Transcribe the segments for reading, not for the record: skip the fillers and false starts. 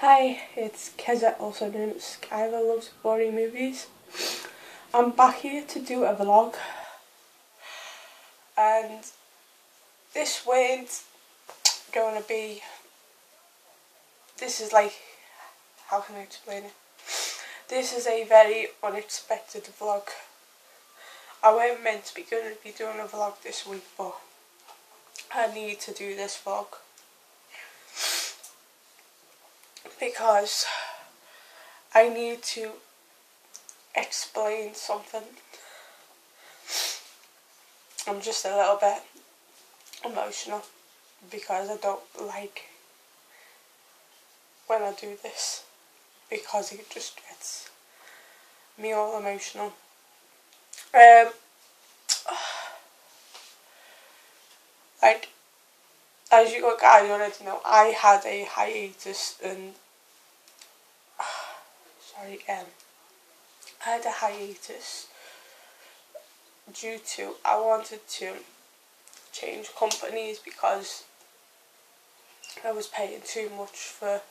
Hi, it's Kezza, also known as Skylar Loves Boring Movies. I'm back here to do a vlog, and this weren't going to be, this is like, how can I explain it? This is a very unexpected vlog. I weren't meant to be going to be doing a vlog this week, but I need to do this vlog because I need to explain something. I'm just a little bit emotional because I don't like when I do this, because it just gets me all emotional. Like, as you guys already know, I had a hiatus and I had a hiatus due to I wanted to change companies because I was paying too much for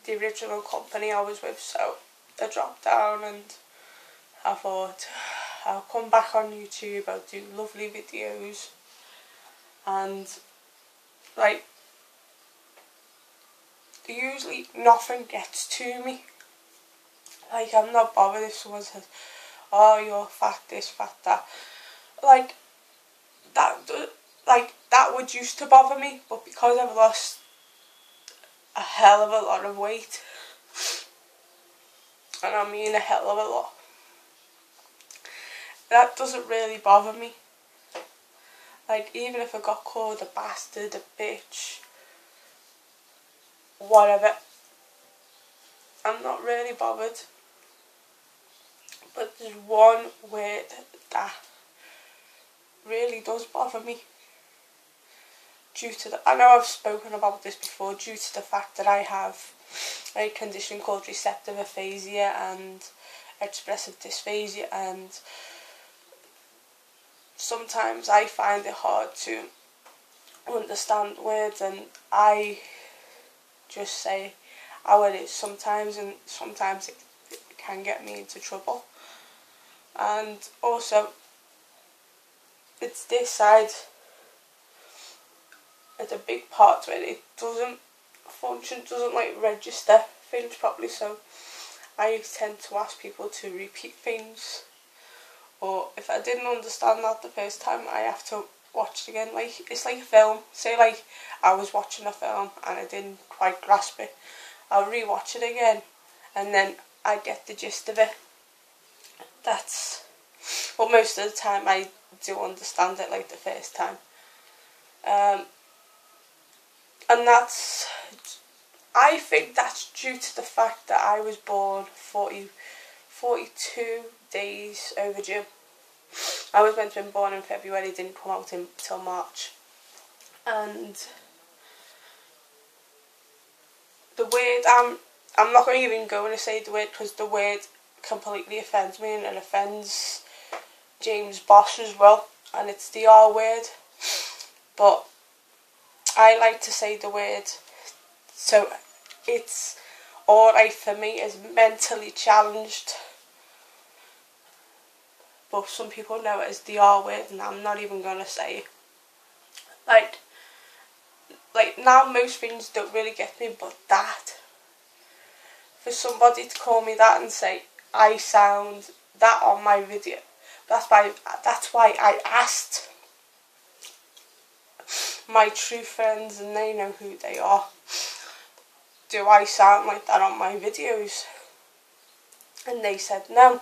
the original company I was with, so I dropped down and I thought I'll come back on YouTube, I'll do lovely videos, and like usually nothing gets to me. Like, I'm not bothered if someone says, oh, you're fat this, fat that. Like that would used to bother me, but because I've lost a hell of a lot of weight, and I mean a hell of a lot, that doesn't really bother me. Like, even if I got called a bastard, a bitch, whatever, I'm not really bothered. But there's one word that really does bother me, due to the, I know I've spoken about this before, due to the fact that I have a condition called receptive aphasia and expressive dysphasia, and sometimes I find it hard to understand words, and I just say how it is sometimes, and sometimes it can get me into trouble. And also, it's this side, it's a big part to it. It doesn't function, doesn't like register things properly, so I tend to ask people to repeat things, or if I didn't understand that the first time, I have to watch it again. Like, it's like a film. Say like I was watching a film and I didn't quite grasp it, I'll re-watch it again and then I get the gist of it. That's, but most of the time I do understand it like the first time. And that's, I think that's due to the fact that I was born 42 days overdue. I was meant to be born in February, didn't come out until March. And the word, I'm not even going to say the word, because the word completely offends me, and it offends James Boss as well, and it's the R word. But I like to say the word, so it's alright for me as mentally challenged, but some people know it as the R word, and I'm not even going to say it. Like now most things don't really get me, but that, for somebody to call me that and say I sound that on my video, that's why I asked my true friends, and they know who they are, do I sound like that on my videos? And they said no.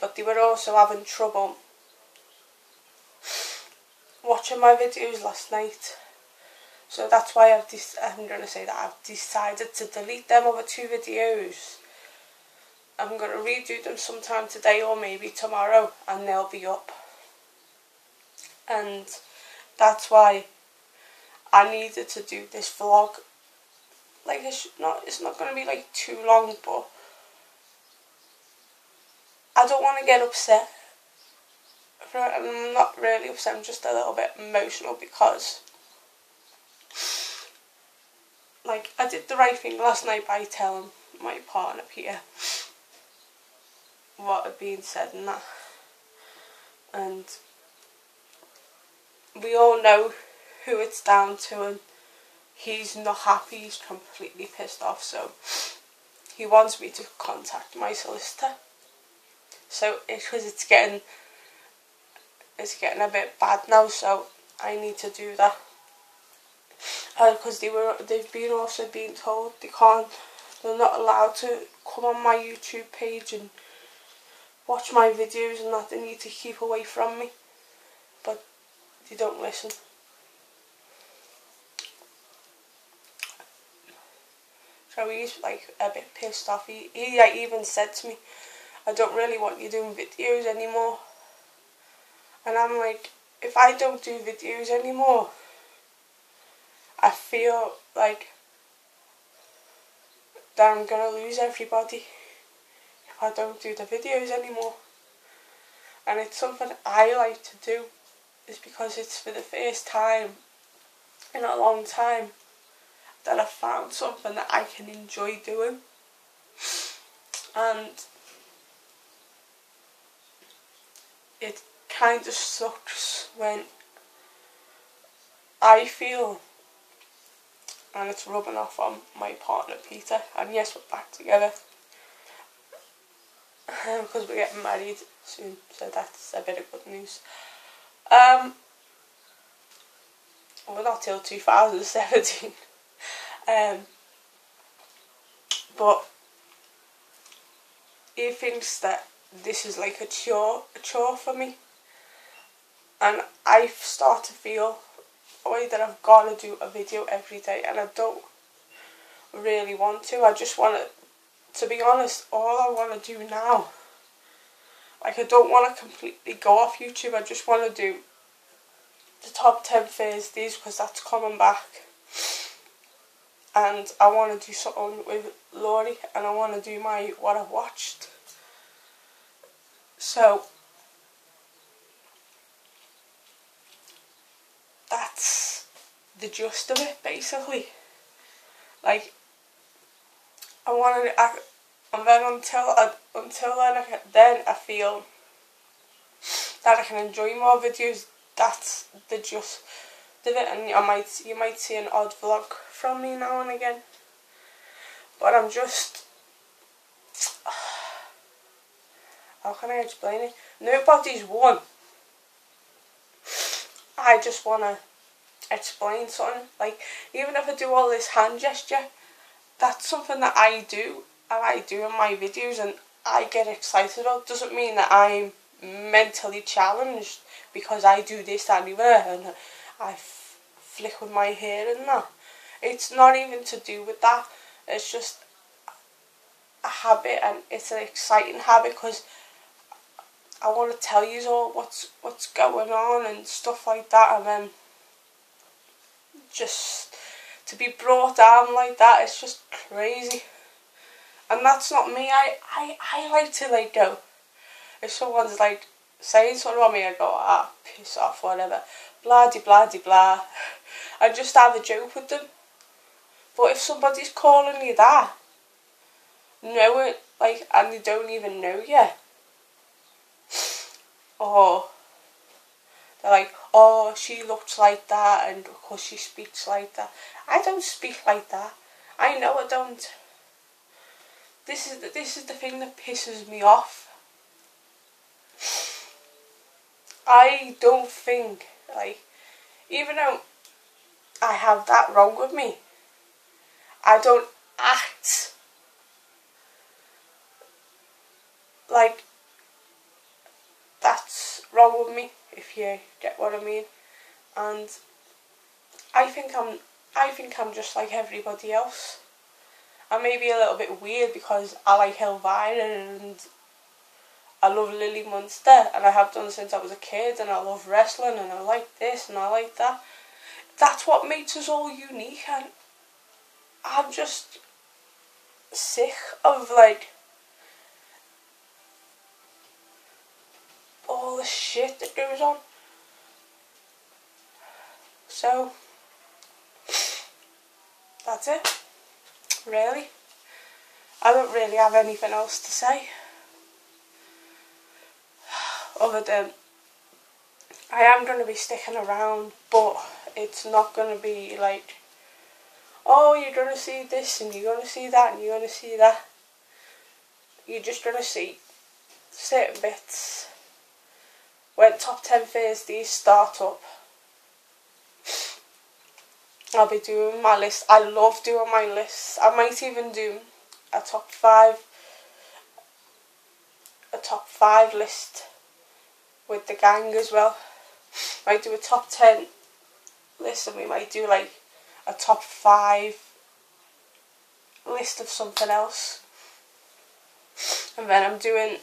But they were also having trouble watching my videos last night, so that's why I'm going to say that I've decided to delete them other two videos. I'm going to redo them sometime today or maybe tomorrow, and they'll be up. And that's why I needed to do this vlog. Like, it's not going to be like too long, but I don't want to get upset. I'm not really upset, I'm just a little bit emotional because like, I did the right thing last night by telling my partner Peter what had been said and that. And we all know who it's down to, and he's not happy, he's completely pissed off, so he wants me to contact my solicitor. So because it's getting a bit bad now, so I need to do that. Because they've been also being told they're not allowed to come on my YouTube page and watch my videos and that. They need to keep away from me, but they don't listen. So he's like a bit pissed off. He like even said to me, I don't really want you doing videos anymore. And I'm like, if I don't do videos anymore, I feel like that I'm gonna lose everybody if I don't do the videos anymore. And it's something I like to do, is because it's for the first time in a long time that I've found something that I can enjoy doing. And it kind of sucks when I feel, and it's rubbing off on my partner Peter, and yes, we're back together because we're getting married soon, so that's a bit of good news. Well, not till 2017. But he thinks that this is like a chore for me, and I start to feel a way that I've got to do a video every day, and I don't really want to. I just want to be honest, all I want to do now, like, I don't want to completely go off YouTube. I just want to do the top 10 Thursdays because that's coming back, and I want to do something with Laurie, and I want to do my what I've watched. So that's the gist of it, basically. Like, I want to, and then until then I feel that I can enjoy more videos. That's the gist of it, and you might see an odd vlog from me now and again, but I'm just, how can I explain it? Nobody's won. I just want to explain something. Like, even if I do all this hand gesture, that's something that I do, and I do in my videos, and I get excited about. Doesn't mean that I'm mentally challenged because I do this anyway, and I flick with my hair and that. It's not even to do with that. It's just a habit, and it's an exciting habit because I want to tell you all what's going on and stuff like that, and then just to be brought down like that, it's just crazy. And that's not me. I like to, like, go, if someone's like saying something about me, I go, ah, piss off, whatever, blah de blah de blah, I just have a joke with them. But if somebody's calling you that, know it, like, and they don't even know you, or they're like, oh, she looks like that, and because she speaks like that. I don't speak like that. I know I don't. This is the thing that pisses me off. I don't think, like, even though I have that wrong with me, I don't act like that's wrong with me, if you get what I mean. And I think I'm just like everybody else. I may be a little bit weird because I like Elvira and I love Lily Munster, and I have done since I was a kid, and I love wrestling, and I like this and I like that. That's what makes us all unique, and I'm just sick of, like, all the shit that goes on. So that's it, really. I don't really have anything else to say other than I am going to be sticking around, but it's not going to be like, oh, you're going to see this and you're going to see that and you're going to see that. You're just going to see certain bits. When Top 10 Thursdays start up, I'll be doing my list. I love doing my lists. I might even do a top five list with the gang as well. Might do a top 10 list, and we might do like a top 5 list of something else. And then I'm doing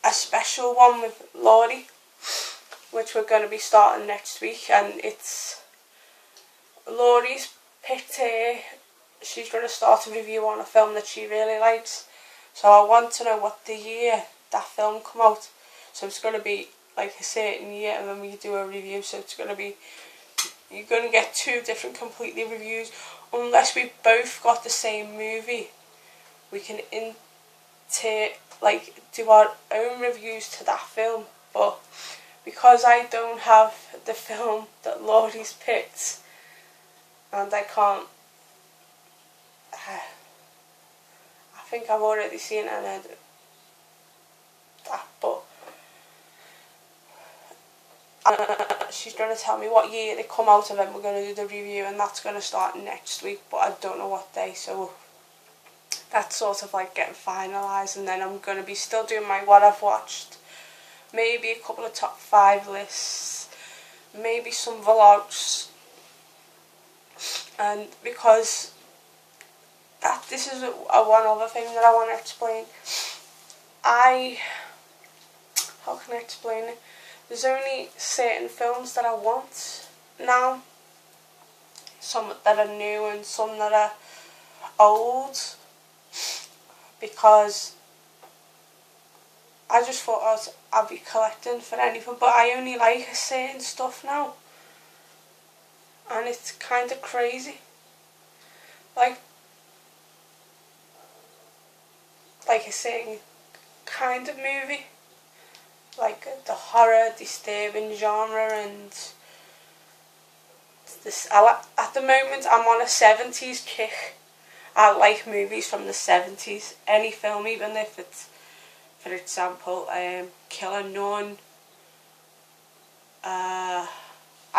a special one with Laurie, which we're going to be starting next week, and it's Laurie's picked she's going to start a review on a film that she really likes, so I want to know what the year that film come out. So it's going to be like a certain year, and then we do a review. So it's going to be, you're going to get 2 different completely reviews, unless we both got the same movie. We can do our own reviews to that film, but because I don't have the film that Laurie's picked, and I can't, I think I've already seen it and heard that, but she's going to tell me what year they come out, and then we're going to do the review, and that's going to start next week, but I don't know what day, so that's sort of like getting finalised. And then I'm going to be still doing my what I've watched, maybe a couple of top 5 lists, maybe some vlogs, and because this is one other thing that I want to explain. How can I explain it? There's only certain films that I want now, some that are new and some that are old, because I just thought I'd be collecting for anything, but I only like a certain stuff now, and it's kind of crazy. Like a certain kind of movie, like the horror, disturbing genre, and this. At the moment, I'm on a 70s kick. I like movies from the 70s. Any film, even if it's, for example, Killer Nun, I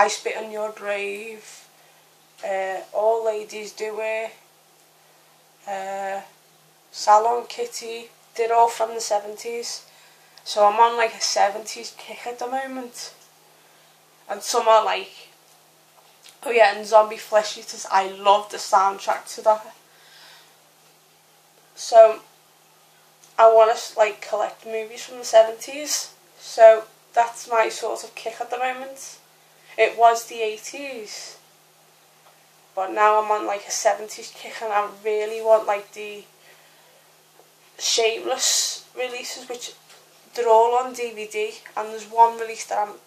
Spit on Your Grave, All Ladies Do It, Salon Kitty. They're all from the 70s. So I'm on like a 70s kick at the moment. And some are like, oh yeah, and Zombie Flesh Eaters. I love the soundtrack to that. So I want to like collect movies from the 70s. So that's my sort of kick at the moment. It was the 80s, but now I'm on like a 70s kick, and I really want like the Shameless releases, which they're all on DVD, and there's one release that I'm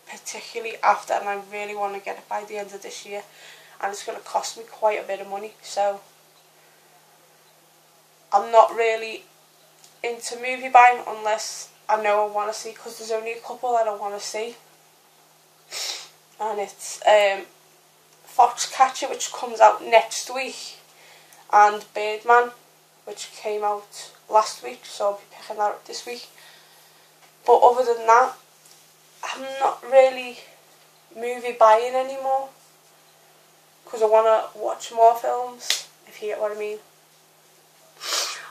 particularly after, and I really want to get it by the end of this year, and it's going to cost me quite a bit of money. So I'm not really into movie buying unless I know I want to see, because there's only a couple that I want to see, and it's Foxcatcher, which comes out next week, and Birdman, which came out last week, so I'll be picking that up this week. But other than that, I'm not really movie buying anymore, because I want to watch more films, if you get what I mean.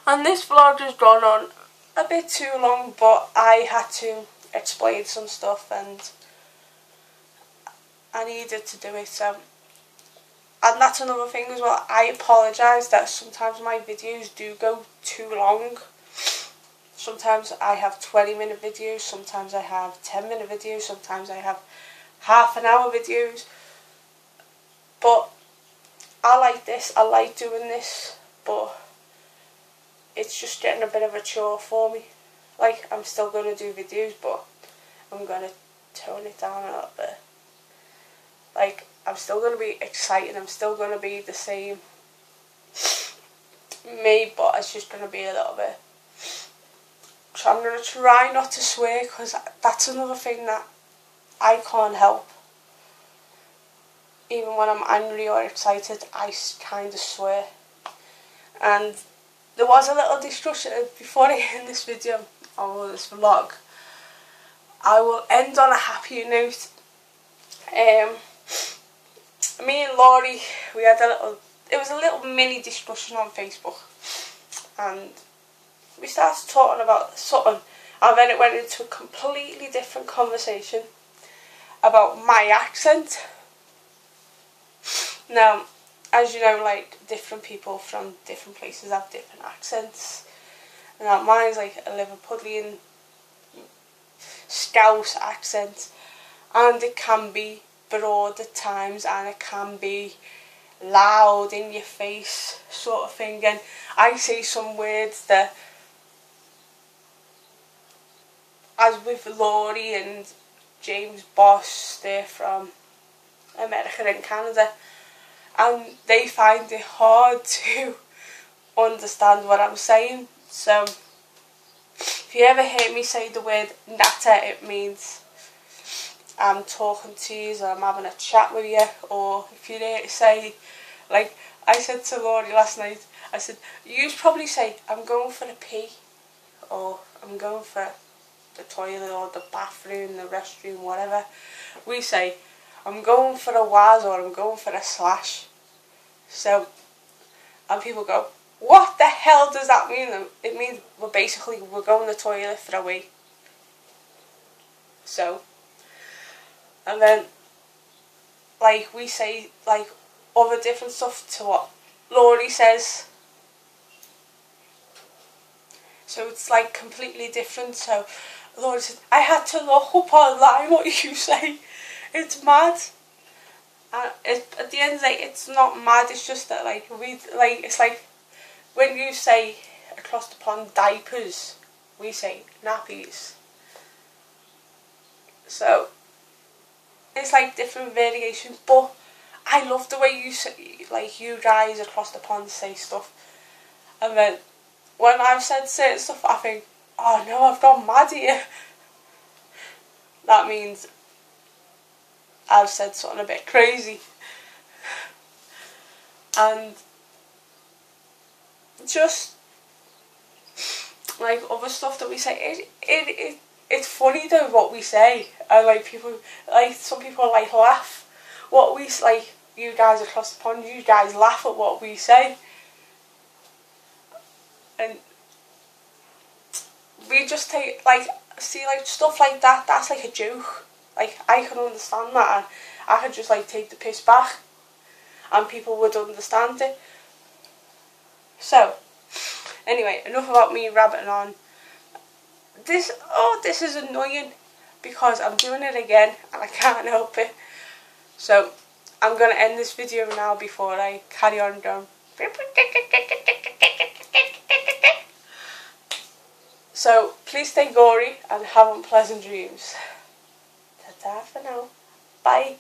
And this vlog has gone on a bit too long, but I had to explain some stuff and I needed to do it. So, and that's another thing as well. I apologise that sometimes my videos do go too long. Sometimes I have 20-minute videos, sometimes I have 10-minute videos, sometimes I have half-an-hour videos. But I like this, I like doing this, but it's just getting a bit of a chore for me. Like, I'm still going to do videos, but I'm going to tone it down a little bit. Like, I'm still going to be excited. I'm still going to be the same me, but it's just going to be a little bit. So I'm going to try not to swear, because that's another thing that I can't help. Even when I'm angry or excited, I kind of swear. And there was a little discussion before I end this video or this vlog. I will end on a happy note. Me and Laurie, we had it was a little mini discussion on Facebook, and we started talking about something, and then it went into a completely different conversation about my accent. Now, as you know, like, different people from different places have different accents. Now, mine's like a Liverpudlian Scouse accent, and it can be broad at times, and it can be loud in your face sort of thing, and I say some words that, as with Laurie and James Boss, they're from America and Canada, and they find it hard to understand what I'm saying. So if you ever hear me say the word natter, it means I'm talking to you, or I'm having a chat with you. Or if you hear it say, like I said to Laurie last night, I said, you probably say, I'm going for a pee, or I'm going for the toilet, or the bathroom, the restroom, whatever. We say, I'm going for a waz, or I'm going for a slash. So, and people go, what the hell does that mean? It means we're going to the toilet for a wee. So, and then, like, we say, like, other different stuff to what Laurie says. So it's like completely different. So Laurie said, I had to look up online what you say. It's mad. And at the end, like, it's not mad. It's just that, like, it's like when you say across the pond diapers, we say nappies. So it's like different variations, but I love the way you say, like, you guys across the pond say stuff. And then when I've said certain stuff, I think, oh no, I've gone mad here. That means I've said something a bit crazy. And just like other stuff that we say, it's funny though what we say, and like some people like laugh what we, like, you guys across the pond, you guys laugh at what we say, and we just take, like, see, like, stuff like that, that's like a joke. Like, I can understand that, and I could just, like, take the piss back and people would understand it. So anyway, enough about me rabbiting on. This is annoying because I'm doing it again and I can't help it. So I'm going to end this video now before I carry on going. So please stay gory and have unpleasant dreams. Ta-ta for now. Bye.